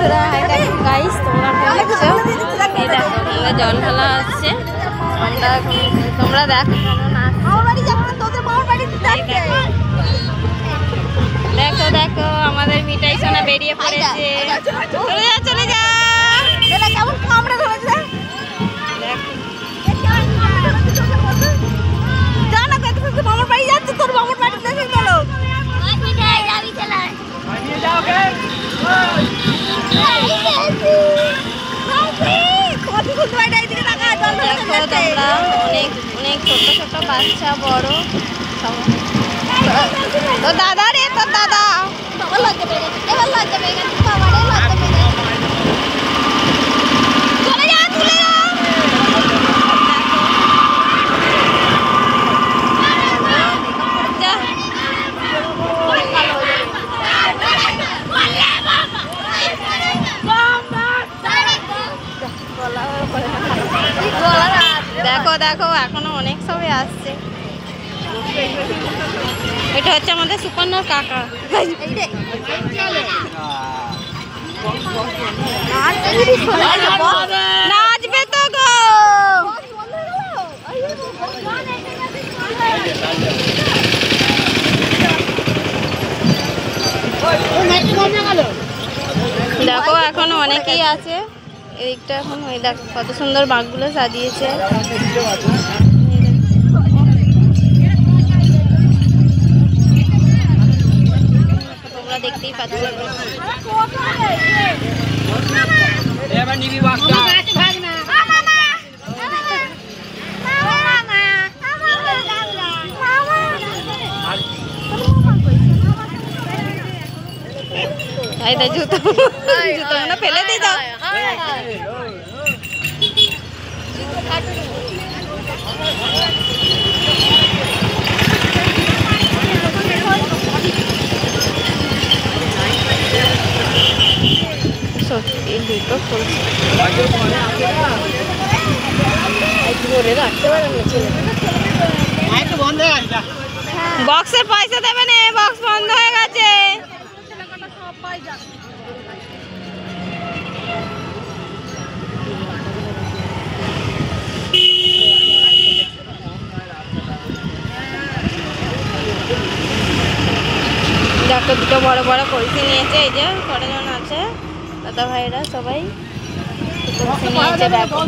বন্ধুরা, এটা গাইস তোমরা দেখছো, এই দেখো আমাদের জল ঢালা হচ্ছে। আমরা তোমরা দেখো দেখো দেখো আমাদের মিঠাই সোনা বেরিয়ে পড়েছে। চলে যা চলে যা। কেমন কামড়ে ধরেছে জানা কত কিছু মামার বাড়ি যাচ্ছে। তোর মামার বাড়ি দেখে গেল তোমরা অনেক অনেক ছোট ছোট বাচ্চা বড় তো দাদা রে তোর দাদা চলে যা চলে যা। দেখো দেখো এখনো অনেক সবাই আসছে। এটা হচ্ছে আমাদের সুপর্ণার কাকা। নাচবে তো গো। দেখো এখনো অনেকেই আছে এইটা। এখন ওই দেখো কত সুন্দর বাঘগুলো সাজিয়েছে। তোমরা দেখতেই পাচ্ছ। জুতো জুতো মনে ফেলে দিয়ে যাও। সত্যি জুতো খুলছে। বক্সের পয়সা দেবে না, বক্স বন্ধ হয়ে গেছে। দেখো দুটো বড় বড় কলসি নিয়েছে। এই যে কতজন আছে দাদা ভাইরা সবাই কলসি নিয়েছে। দেখো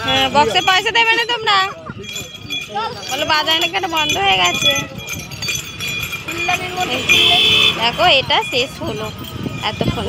হ্যাঁ বক্সে পয়সা দেবে না তোমরা। বলো বাজার কেন বন্ধ হয়ে গেছে। দেখো এটা শেষ হলো এতক্ষণ।